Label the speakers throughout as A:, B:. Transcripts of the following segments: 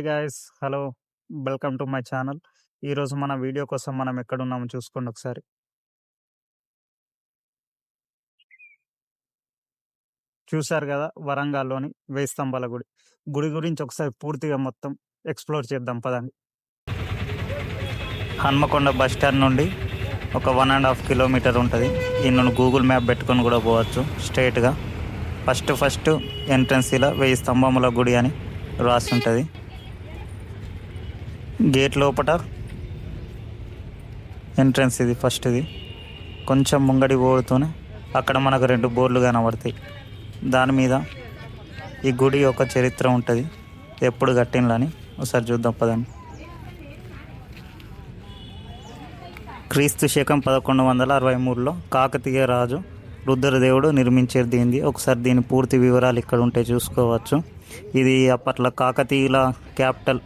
A: Hi guys. Hello. Welcome to my channel. ఈరోజు మన video కోసం మనం ఎక్కడున్నామో చూసుకోండి ఒకసారి. చూశారు గదా! వరంగల్‌లోని 1000 స్తంభాల గుడి. గుడి గురించి ఒకసారి పూర్తిగా మొత్తం ఎక్స్‌ప్లోర్ చేద్దాం పదండి. హన్మకొండ బస్ స్టాండ్ నుండి ఒక 1½ కిలోమీటర్ ఉంటది. ఈయన గూగుల్ మ్యాప్ పెట్టుకొని కూడా పోవచ్చు స్ట్రెయిట్‌గా. ఫస్ట్ ఎంట్రన్స్ ఇలా 1000 స్తంభముల గుడి అని రాసి ఉంటది. గేట్ లోపట ఎంట్రన్స్ ఇది ఫస్ట్‌ది. కొంచెం ముంగడి పోతూనే అక్కడ మనకు 2 బోర్డులు కనబడతాయి. దాని మీద ఈ గుడి యొక్క చరిత్ర ఉంటుంది, ఎప్పుడు కట్టిండ్లని ఒకసారి చూద్దాం పదండి. క్రీస్తు శకం 1163లో కాకతీయ రాజు రుద్రదేవుడు నిర్మించేది దీనిది. ఒకసారి దీని పూర్తి వివరాలు ఇక్కడ ఉంటే చూసుకోవచ్చు. ఇది అప్పట్లో కాకతీయుల క్యాపిటల్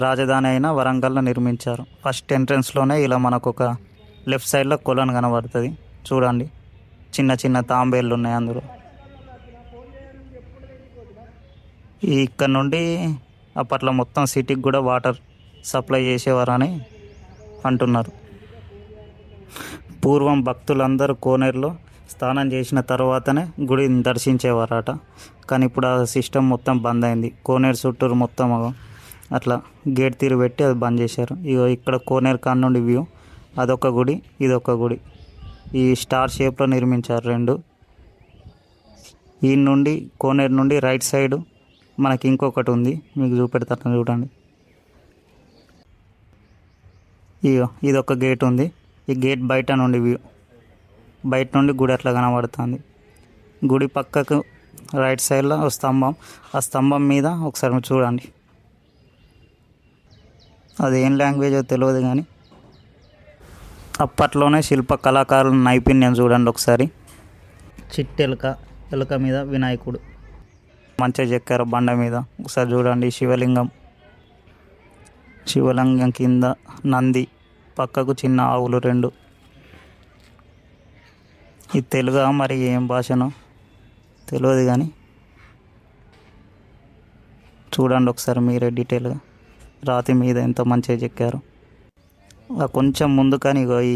A: రాజధాని అయిన వరంగల్లో నిర్మించారు. ఫస్ట్ ఎంట్రన్స్లోనే ఇలా మనకు ఒక లెఫ్ట్ సైడ్లో కొలను కనబడుతుంది చూడండి. చిన్న చిన్న తాంబేళ్ళు ఉన్నాయి అందులో. ఇక్కడ నుండి అప్పట్లో మొత్తం సిటీకి కూడా వాటర్ సప్లై చేసేవారని అంటున్నారు. పూర్వం భక్తులందరూ కోనేరులో స్నానం చేసిన తర్వాతనే గుడిని దర్శించేవారట. కానీ ఇప్పుడు ఆ సిస్టమ్ మొత్తం బంద్ అయింది. కోనేరు చుట్టూరు మొత్తం అట్లా గేట్ తీరు పెట్టి అది బంద్ చేశారు. ఇగో ఇక్కడ కోనేరు కాడ నుండి వ్యూ. అదొక గుడి, ఇదొక గుడి. ఈ స్టార్ షేప్లో నిర్మించారు 2. ఈ నుండి కోనేరు నుండి రైట్ సైడ్ మనకి ఇంకొకటి ఉంది, మీకు చూపెడతాను చూడండి. ఇగో ఇదొక గేట్ ఉంది. ఈ గేట్ బయట నుండి వ్యూ. బయట నుండి గుడి అట్లా కనబడుతుంది. గుడి పక్కకు రైట్ సైడ్లో ఒక స్తంభం. ఆ స్తంభం మీద ఒకసారి చూడండి. అది ఏం లాంగ్వేజో తెలియదు కానీ అప్పట్లోనే శిల్ప కళాకారుల నైపుణ్యం చూడండి ఒకసారి. చిట్టెలుక, ఎలుక మీద వినాయకుడు మంచిగా చెక్కారు బండ మీద. ఒకసారి చూడండి. శివలింగం కింద నంది, పక్కకు చిన్న ఆవులు 2. ఇది తెలుగా మరి ఏం భాషనో తెలియదు కానీ చూడండి ఒకసారి మీరే డీటెయిల్గా. రాతి మీద ఎంత మంచిగా చెక్కారు. కొంచెం ముందు కానీ ఇగో ఈ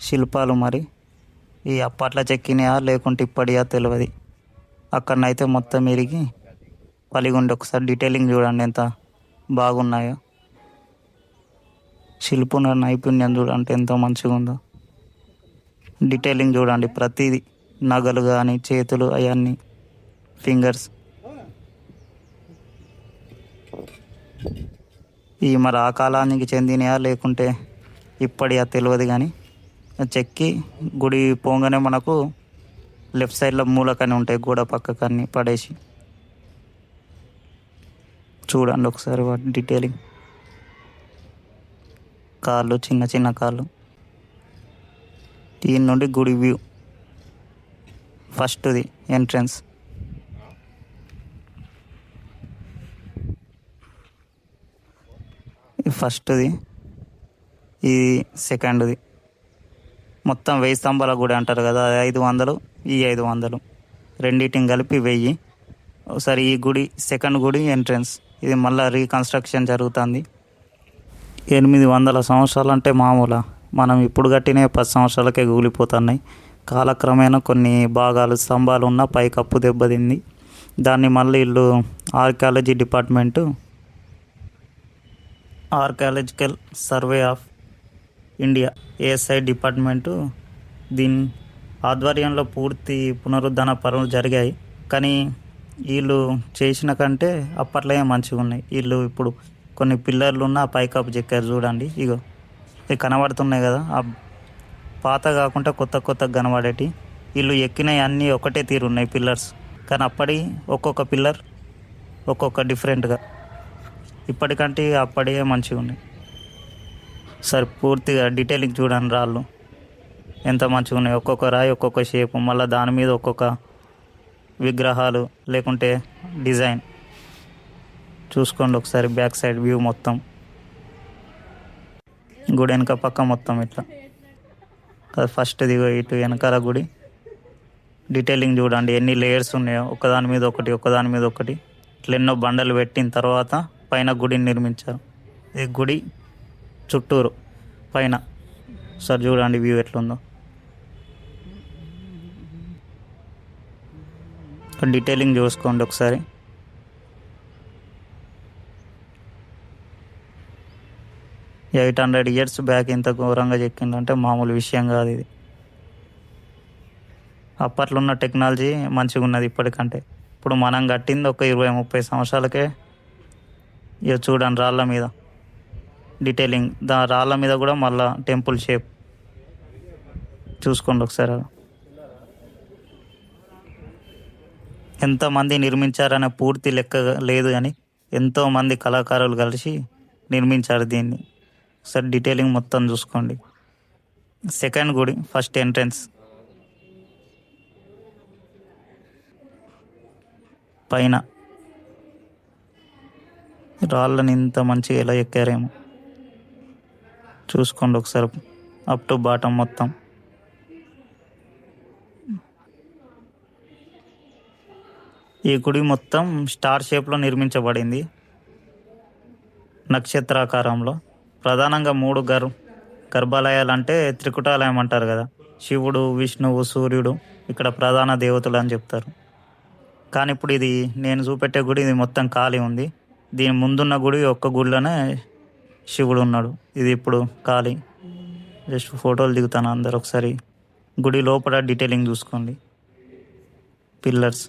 A: శిల్పాలు మరి ఈ అప్పట్లో చెక్కినాయా లేకుంటే ఇప్పటియా తెలియదు. అక్కడనైతే మొత్తం ఇరిగి పలిగుండి. ఒకసారి డీటెయిలింగ్ చూడండి ఎంత బాగున్నాయో. శిల్పుల నైపుణ్యం చూడండి ఎంత మంచిగా ఉందో. డీటెయిలింగ్ చూడండి ప్రతిదీ, నగలు కానీ చేతులు అవన్నీ, ఫింగర్స్. ఈ మరి ఆ కాలానికి చెందినయా లేకుంటే ఇప్పటియా తెలియదు కానీ చెక్కి గుడి పోగానే మనకు లెఫ్ట్ సైడ్లో మూలకని ఉంటాయి, గోడ పక్కకన్నీ పడేసి. చూడండి ఒకసారి వాటి డీటెయిలింగ్. కాళ్ళు, చిన్న చిన్న కాళ్ళు. దీని నుండి గుడి వ్యూ. ఫస్ట్ది ఎంట్రన్స్. ఫస్ట్ది, ఇది సెకండ్ది. మొత్తం 1000 స్తంభాల గుడి అంటారు కదా, అది 500, ఈ 500 రెండింటిని కలిపి 1000. ఒకసారి ఈ గుడి సెకండ్ గుడి ఎంట్రన్స్. ఇది మళ్ళీ రీకన్స్ట్రక్షన్ జరుగుతుంది. 800 సంవత్సరాలు అంటే మామూలా? మనం ఇప్పుడు కట్టిన 10 సంవత్సరాలకే కూలిపోతున్నాయి. కాలక్రమేణా కొన్ని భాగాలు స్తంభాలు ఉన్న పైకప్పు దెబ్బతింది. దాన్ని మళ్ళీ ఇల్లు archaeological survey of India ASI department దీని ఆధ్వర్యంలో పూర్తి పునరుద్ధరణ పనులు జరిగాయి. కానీ వీళ్ళు చేసిన కంటే అప్పట్లో మంచిగా ఉన్నాయి. వీళ్ళు ఇప్పుడు కొన్ని పిల్లర్లు ఉన్న పైకప్పు చెక్కారు చూడండి. ఇగో ఇవి కనబడుతున్నాయి కదా, ఆ పాత కాకుండా కొత్త కనబడేటి. వీళ్ళు ఎక్కినవి అన్నీ ఒకటే తీరు ఉన్నాయి పిల్లర్స్. కానీ అప్పటి ఒక్కొక్క పిల్లర్ ఒక్కొక్క డిఫరెంట్గా, ఇప్పటికంటే అప్పటికే మంచిగా ఉన్నాయి. సరే పూర్తిగా డీటెయిలింగ్ చూడండి. రాళ్ళు ఎంత మంచిగా ఉన్నాయి, ఒక్కొక్క రాయి ఒక్కొక్క షేపు, మళ్ళీ దాని మీద ఒక్కొక్క విగ్రహాలు లేకుంటే డిజైన్. చూసుకోండి ఒకసారి బ్యాక్ సైడ్ వ్యూ మొత్తం. గుడి వెనక పక్క మొత్తం ఇట్లా. ఫస్ట్ దిగో ఇటు వెనకాల గుడి డీటెయిలింగ్ చూడండి ఎన్ని లేయర్స్ ఉన్నాయో, ఒకదాని మీద ఒకటి ఇట్లా ఎన్నో బండలు పెట్టిన తర్వాత పైన గుడిని నిర్మించారు. ఈ గుడి చుట్టూరు పైన సార్ చూడండి వ్యూ ఎట్లుందో. డీటెయిలింగ్ చూసుకోండి ఒకసారి. 800 ఇయర్స్ బ్యాక్ ఇంత ఘోరంగా చెక్కిందంటే మామూలు విషయం కాదు ఇది. అప్పట్లో ఉన్న టెక్నాలజీ మంచిగా ఉన్నది ఇప్పటికంటే. ఇప్పుడు మనం కట్టింది ఒక 20-30 సంవత్సరాలకే. ఇక చూడండి రాళ్ళ మీద డీటెయిలింగ్, రాళ్ళ మీద కూడా మళ్ళా టెంపుల్ షేప్ చూసుకోండి ఒకసారి. ఎంతమంది నిర్మించారనే పూర్తి లెక్క లేదు, కానీ ఎంతోమంది కళాకారులు కలిసి నిర్మించారు దీన్ని. ఒకసారి డీటెయిలింగ్ మొత్తం చూసుకోండి. సెకండ్ గుడి, ఫస్ట్ ఎంట్రన్స్ పైన రాళ్ళని ఇంత మంచిగా ఎలా ఎక్కారేమో చూసుకోండి ఒకసారి, అప్ టు బాటం మొత్తం. ఈ గుడి మొత్తం స్టార్ షేప్లో నిర్మించబడింది, నక్షత్రాకారంలో. ప్రధానంగా 3 గర్భాలయాలు అంటే త్రికుటాలయం అంటారు కదా. శివుడు, విష్ణువు, సూర్యుడు ఇక్కడ ప్రధాన దేవతలు అని చెప్తారు. కానీ ఇప్పుడు ఇది నేను చూపెట్టే గుడి ఇది మొత్తం ఖాళీ ఉంది. దీని ముందున్న గుడి ఒక్క గుడిలోనే శివుడు ఉన్నాడు. ఇది ఇప్పుడు ఖాళీ. జస్ట్ ఫోటోలు దిగుతాను అందరు ఒకసారి. గుడి లోపల డీటెయిలింగ్ చూసుకోండి. పిల్లర్స్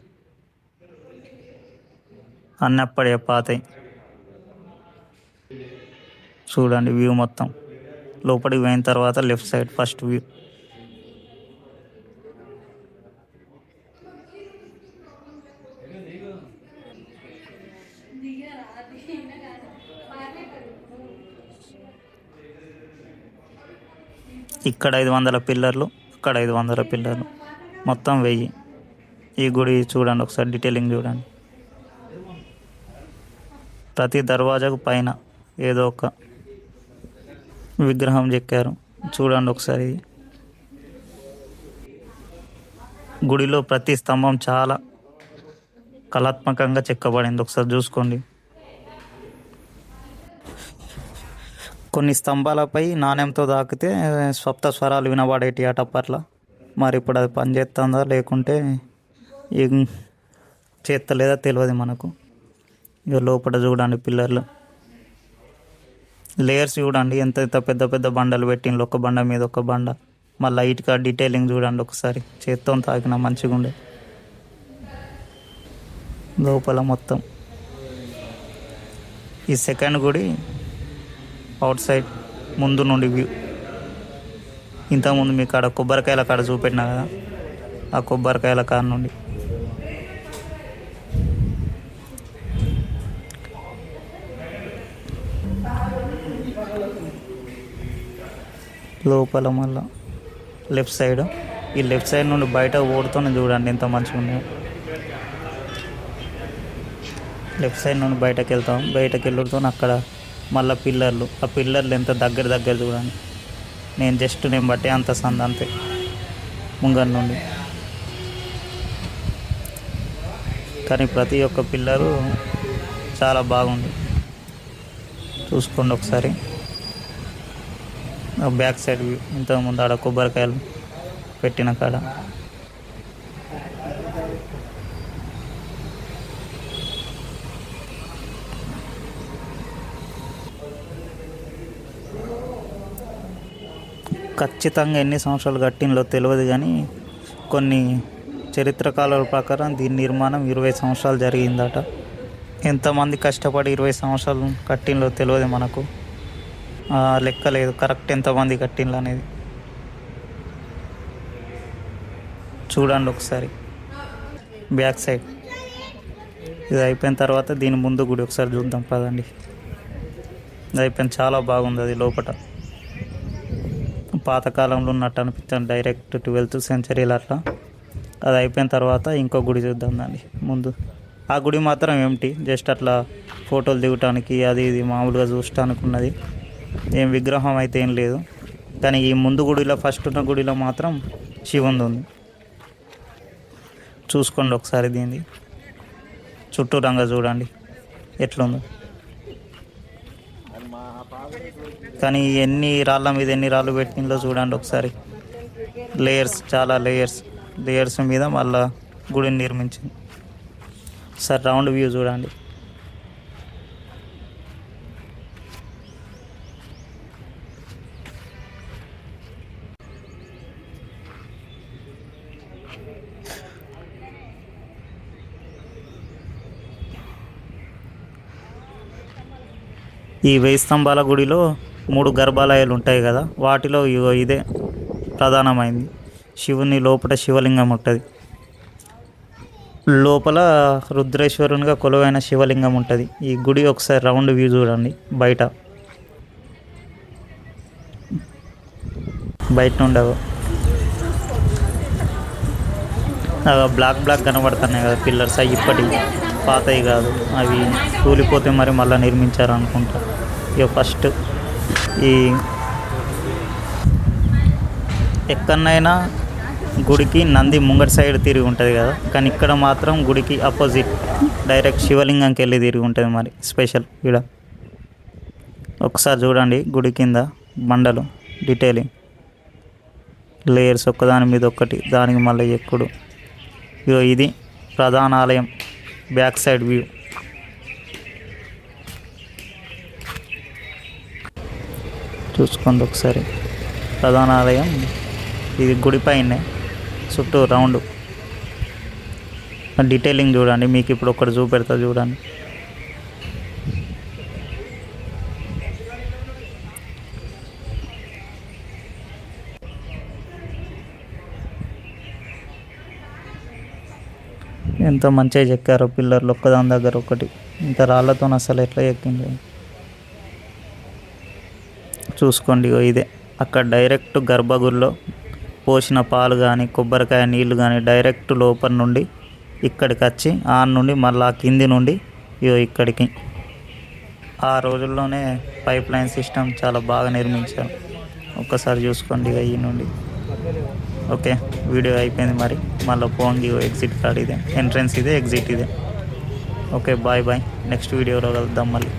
A: అన్నప్పుడే పాతాయి. చూడండి వ్యూ మొత్తం. లోపలికి పోయిన తర్వాత లెఫ్ట్ సైడ్ ఫస్ట్ వ్యూ. ఇక్కడ 500 పిల్లర్లు, అక్కడ 500 పిల్లర్లు, మొత్తం 1000. ఈ గుడి చూడండి ఒకసారి, డీటెయిలింగ్ చూడండి. ప్రతి దర్వాజాకు పైన ఏదో ఒక విగ్రహం చెక్కారు. చూడండి ఒకసారి. గుడిలో ప్రతి స్తంభం చాలా కళాత్మకంగా చెక్కబడింది. ఒకసారి చూసుకోండి. కొన్ని స్తంభాలపై నాణ్యంతో తాకితే సప్త స్వరాలు వినబడేటి అటప్పట్ల. మరి ఇప్పుడు అది పనిచేస్తుందా లేకుంటే ఏం చేస్తలేదా తెలియదు మనకు. ఇక లోపల చూడండి పిల్లర్లు, లేయర్స్ చూడండి. ఎంత పెద్ద పెద్ద బండలు పెట్టిండ్రు, ఒక బండ మీద ఒక బండ. మళ్ళీ లైట్గా డీటెయిలింగ్ చూడండి ఒకసారి. చేత్తో తాకిన మంచిగా ఉండే లోపల మొత్తం. ఈ సెకండ్ గుడి అవుట్ సైడ్ ముందు నుండి వ్యూ. ఇంతకుముందు మీకు ఆడ కొబ్బరికాయల కాడ చూపెట్టినా కదా, ఆ కొబ్బరికాయల కాడ నుండి. లోపల మళ్ళా లెఫ్ట్ సైడ్, ఈ లెఫ్ట్ సైడ్ నుండి బయట ఓడుతూనే చూడండి ఎంత మంచిగా ఉన్నాయో. లెఫ్ట్ సైడ్ నుండి బయటకు వెళ్తాం. బయటకు వెళ్ళుతో అక్కడ మళ్ళీ పిల్లర్లు, ఆ పిల్లర్లు ఎంత దగ్గర చూడండి. నేను బట్టే అంత సంద అంతే ముంగర్ నుండి. కానీ ప్రతి ఒక్క పిల్లరు చాలా బాగుంది. చూసుకోండి ఒకసారి. బ్యాక్ సైడ్ వ్యూ, ఇంతకుముందు ఆడ కొబ్బరికాయలు పెట్టిన కాడ. ఖచ్చితంగా ఎన్ని సంవత్సరాలు కట్టినలో తెలియదు, కానీ కొన్ని చరిత్రకాల ప్రకారం దీని నిర్మాణం 20 సంవత్సరాలు జరిగిందట. ఎంతమంది కష్టపడి 20 సంవత్సరాలు కట్టినలో తెలియదు మనకు. లెక్క లేదు కరెక్ట్ ఎంతమంది కట్టిండ్రు అనేది. చూడండి ఒకసారి బ్యాక్ సైడ్. ఇది అయిపోయిన తర్వాత దీని ముందు గుడి ఒకసారి చూద్దాం పదండి. ఇది అయిపోయింది, చాలా బాగుంది. అది లోపల పాతకాలంలో ఉన్నట్టు అనిపిస్తుంది, డైరెక్ట్ 12th centuryలో అట్లా. అది అయిపోయిన తర్వాత ఇంకో గుడి చూద్దాం దాన్ని ముందు. ఆ గుడి మాత్రం ఏమిటి, జస్ట్ అట్లా ఫోటోలు దిగటానికి అది ఇది మామూలుగా చూడటానికి ఉన్నది. ఏం విగ్రహం అయితే ఏం లేదు. కానీ ఈ ముందు గుడిలో, ఫస్ట్ ఉన్న గుడిలో మాత్రం శివుంది ఉంది. చూసుకోండి ఒకసారి దీన్ని. చుట్టూ రంగ చూడండి ఎట్లుందో. కానీ ఎన్ని రాళ్ళ మీద ఎన్ని రాళ్ళు పెట్టిందో చూడండి ఒకసారి. లేయర్స్, చాలా లేయర్స్ మీద మళ్ళా గుడిని నిర్మించింది. సార్ రౌండ్ వ్యూ చూడండి. ఈ 1000 స్తంభాల గుడిలో 3 గర్భాలయాలు ఉంటాయి కదా, వాటిలో ఇదే ప్రధానమైంది. శివుని లోపల శివలింగం ఉంటుంది, లోపల రుద్రేశ్వరునిగా కొలువైన శివలింగం ఉంటుంది. ఈ గుడి ఒకసారి రౌండ్ వ్యూ చూడండి బయట నుండి బ్లాక్ కనబడుతున్నాయి కదా పిల్లర్స్, అవి ఇప్పటి పాతవి కాదు, అవి కూలిపోతే మరి మళ్ళీ నిర్మించారు అనుకుంటా. ఇక ఫస్ట్ ఈ ఎక్కడైనా గుడికి నంది ముంగటి సైడ్ తిరిగి ఉంటుంది కదా, కానీ ఇక్కడ మాత్రం గుడికి అపోజిట్ డైరెక్ట్ శివలింగంకి వెళ్ళి తిరిగి ఉంటుంది. మరి స్పెషల్ ఇక్కడ ఒకసారి చూడండి. గుడి కింద బండలు, డీటెయిలింగ్, లేయర్స్ ఒక్కదాని మీద ఒక్కటి, దానికి మళ్ళీ ఎక్కుడు. ఇది ప్రధాన ఆలయం బ్యాక్ సైడ్ వ్యూ. చూసుకోండి ఒకసారి. ప్రధాన ఆలయం ఇది, గుడిపైనే చుట్టూ రౌండ్ డీటెయిలింగ్ చూడండి. మీకు ఇప్పుడు ఒకటి చూపెడతా చూడండి. ఎంత మంచిగా చెక్కారో పిల్లర్లు, ఒక్కదాని దగ్గర ఒకటి. ఇంత రాళ్ళతో అసలు ఎట్లా చెక్కింది చూసుకోండి. ఇదే అక్కడ డైరెక్ట్ గర్భగుడిలో పోసిన పాలు కానీ కొబ్బరికాయ నీళ్ళు కానీ డైరెక్ట్ లోపల నుండి ఇక్కడికి వచ్చి నుండి మళ్ళీ కింది నుండి ఇక్కడికి. ఆ రోజుల్లోనే పైప్ లైన్ సిస్టమ్ చాలా బాగా నిర్మించారు. ఒక్కసారి చూసుకోండి ఈ నుండి. ఓకే, వీడియో అయిపోయింది. మరి మళ్ళీ పోంగి ఎగ్జిట్ కార్డ్ ఇదే, ఎంట్రన్స్ ఇదే, ఎగ్జిట్ ఇదే. Okay, bye. నెక్స్ట్ వీడియోలో కలుద్దాం మళ్ళీ.